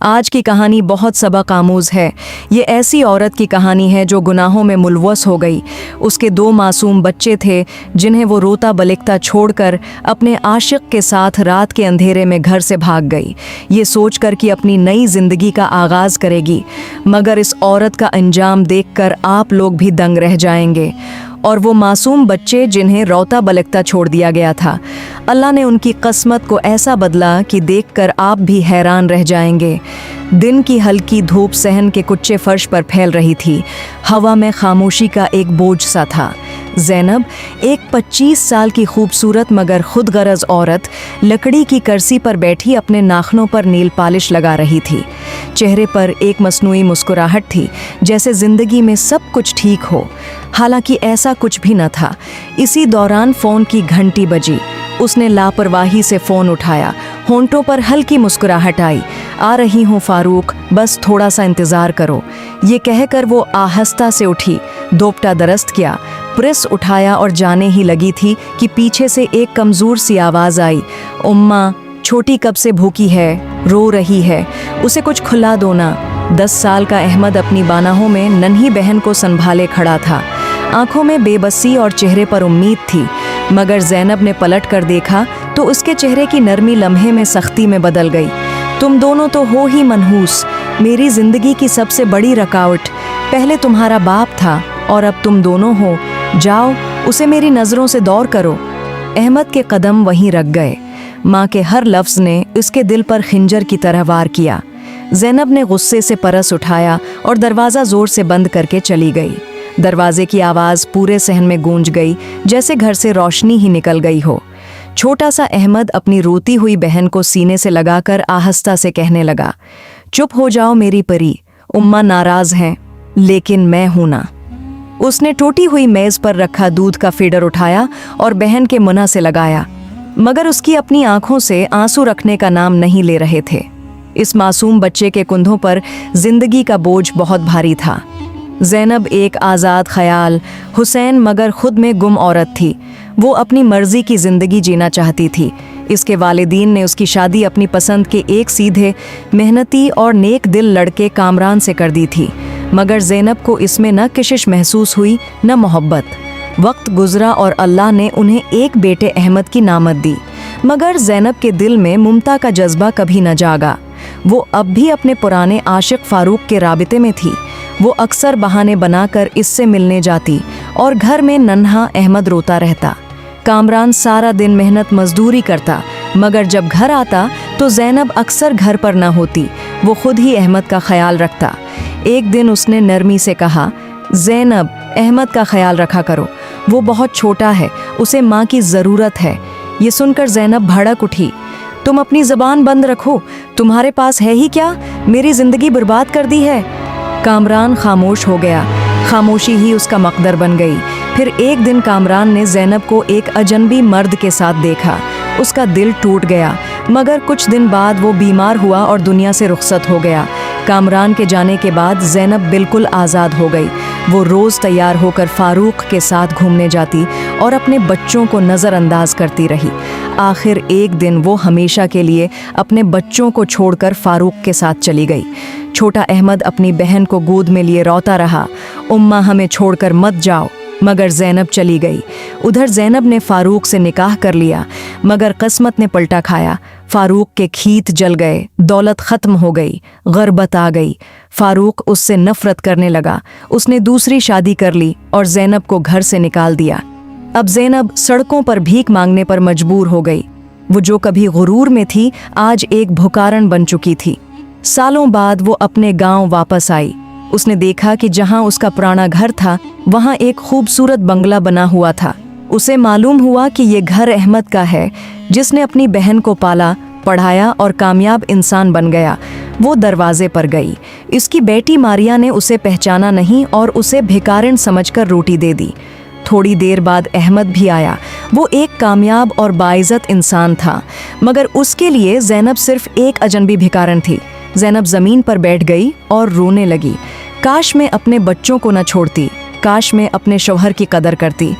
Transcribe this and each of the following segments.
آج کی کہانی بہت سبق آموز ہے۔ یہ ایسی عورت کی کہانی ہے جو گناہوں میں ملوث ہو گئی۔ اس کے 2 معصوم بچے تھے جنہیں وہ روتا بلکتا چھوڑ کر اپنے عاشق کے ساتھ رات کے اندھیرے میں گھر سے بھاگ گئی، یہ سوچ کر کہ اپنی نئی زندگی کا آغاز کرے گی۔ مگر اس عورت کا انجام دیکھ کر آپ لوگ بھی دنگ رہ جائیں گے۔ اور وہ معصوم بچے جنہیں روتا بلکتا چھوڑ دیا گیا تھا، اللہ نے ان کی قسمت کو ایسا بدلا کہ دیکھ کر آپ بھی حیران رہ جائیں گے۔ دن کی ہلکی دھوپ صحن کے کچے فرش پر پھیل رہی تھی، ہوا میں خاموشی کا ایک بوجھ سا تھا۔ زینب، ایک 25 سال کی خوبصورت مگر خود غرض عورت، لکڑی کی کرسی پر بیٹھی اپنے ناخنوں پر نیل پالش لگا رہی تھی۔ چہرے پر ایک مصنوعی مسکراہٹ تھی، جیسے زندگی میں سب کچھ ٹھیک ہو، حالانکہ ایسا کچھ بھی نہ تھا۔ اسی دوران فون کی گھنٹی بجی۔ اس نے لاپرواہی سے فون اٹھایا، ہونٹوں پر ہلکی مسکراہٹ آئی۔ آ رہی ہوں فاروق، بس تھوڑا سا انتظار کرو، یہ کہہ کر وہ آہستہ سے اٹھی، دوپٹہ درست کیا، پریس اٹھایا اور جانے ہی لگی تھی کہ پیچھے سے ایک کمزور سی آواز آئی، اماں، چھوٹی کب سے بھوکی ہے، رو رہی ہے، اسے کچھ کھلا دو نا۔ 10 سال کا احمد اپنی بانہوں میں ننھی بہن کو سنبھالے کھڑا تھا، آنکھوں میں بے بسی اور چہرے پر امید تھی۔ مگر زینب نے پلٹ کر دیکھا تو اس کے چہرے کی نرمی لمحے میں سختی میں بدل گئی۔ تم دونوں تو ہو ہی منحوس، میری زندگی کی سب سے بڑی رکاوٹ۔ پہلے تمہارا باپ تھا اور اب تم دونوں ہو، جاؤ اسے میری نظروں سے دور کرو۔ احمد کے قدم وہیں رک گئے، ماں کے ہر لفظ نے اس کے دل پر خنجر کی طرح وار کیا۔ زینب نے غصے سے پرس اٹھایا اور دروازہ زور سے بند کر کے چلی گئی۔ دروازے کی آواز پورے صحن میں گونج گئی، جیسے گھر سے روشنی ہی نکل گئی ہو۔ چھوٹا سا احمد اپنی روتی ہوئی بہن کو سینے سے لگا کر آہستہ سے کہنے لگا، چپ ہو جاؤ میری پری، اماں ناراض ہیں لیکن میں ہوں نا۔ اس نے ٹوٹی ہوئی میز پر رکھا دودھ کا فیڈر اٹھایا اور بہن کے منہ سے لگایا، مگر اس کی اپنی آنکھوں سے آنسو رکھنے کا نام نہیں لے رہے تھے۔ اس معصوم بچے کے کندھوں پر زندگی کا بوجھ بہت بھاری تھا۔ زینب ایک آزاد خیال، حسین مگر خود میں گم عورت تھی۔ وہ اپنی مرضی کی زندگی جینا چاہتی تھی۔ اس کے والدین نے اس کی شادی اپنی پسند کے ایک سیدھے، محنتی اور نیک دل لڑکے کامران سے کر دی تھی، مگر زینب کو اس میں نہ کشش محسوس ہوئی نہ محبت۔ وقت گزرا اور اللہ نے انہیں ایک بیٹے احمد کی نامت دی، مگر زینب کے دل میں ممتا کا جذبہ کبھی نہ جاگا۔ وہ اب بھی اپنے پرانے عاشق فاروق کے رابطے میں تھی۔ وہ اکثر بہانے بنا کر اس سے ملنے جاتی اور گھر میں ننھا احمد روتا رہتا۔ کامران سارا دن محنت مزدوری کرتا، مگر جب گھر آتا تو زینب اکثر گھر پر نہ ہوتی، وہ خود ہی احمد کا خیال رکھتا۔ ایک دن اس نے نرمی سے کہا، زینب، احمد کا خیال رکھا کرو، وہ بہت چھوٹا ہے، اسے ماں کی ضرورت ہے۔ یہ سن کر زینب بھڑک اٹھی، تم اپنی زبان بند رکھو، تمہارے پاس ہے ہی کیا، میری زندگی برباد کر دی ہے۔ کامران خاموش ہو گیا، خاموشی ہی اس کا مقدر بن گئی۔ پھر ایک دن کامران نے زینب کو ایک اجنبی مرد کے ساتھ دیکھا، اس کا دل ٹوٹ گیا، مگر کچھ دن بعد وہ بیمار ہوا اور دنیا سے رخصت ہو گیا۔ کامران کے جانے کے بعد زینب بالکل آزاد ہو گئی۔ وہ روز تیار ہو کر فاروق کے ساتھ گھومنے جاتی اور اپنے بچوں کو نظر انداز کرتی رہی۔ آخر ایک دن وہ ہمیشہ کے لیے اپنے بچوں کو چھوڑ کر فاروق کے ساتھ چلی گئی۔ چھوٹا احمد اپنی بہن کو گود میں لیے روتا رہا، اماں ہمیں چھوڑ کر مت جاؤ، مگر زینب چلی گئی۔ ادھر زینب نے فاروق سے نکاح کر لیا، مگر قسمت نے پلٹا کھایا۔ فاروق کے کھیت جل گئے، دولت ختم ہو گئی، غربت آ گئی۔ فاروق اس سے نفرت کرنے لگا، اس نے دوسری شادی کر لی اور زینب کو گھر سے نکال دیا۔ اب زینب سڑکوں پر بھیک مانگنے پر مجبور ہو گئی۔ وہ جو کبھی غرور میں تھی، آج ایک بھکارن بن چکی تھی۔ سالوں بعد وہ اپنے گاؤں واپس آئی۔ اس نے دیکھا کہ جہاں اس کا پرانا گھر تھا، وہاں ایک خوبصورت بنگلہ بنا ہوا تھا۔ اسے معلوم ہوا کہ یہ گھر احمد کا ہے، جس نے اپنی بہن کو پالا، پڑھایا اور کامیاب انسان بن گیا۔ وہ دروازے پر گئی۔ اس کی بیٹی ماریا نے اسے پہچانا نہیں اور اسے بھکارن سمجھ کر روٹی دے دی۔ تھوڑی دیر بعد احمد بھی آیا۔ وہ ایک کامیاب اور باعزت انسان تھا، مگر اس کے لیے زینب صرف ایک اجنبی بھکارن تھی۔ زینب زمین پر بیٹھ گئی اور رونے لگی۔ کاش میں اپنے بچوں کو نہ چھوڑتی، کاش میں اپنے شوہر کی قدر کرتی،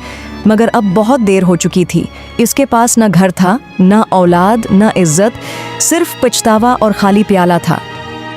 مگر اب بہت دیر ہو چکی تھی۔ اس کے پاس نہ گھر تھا، نہ اولاد، نہ عزت، صرف پچھتاوا اور خالی پیالہ تھا۔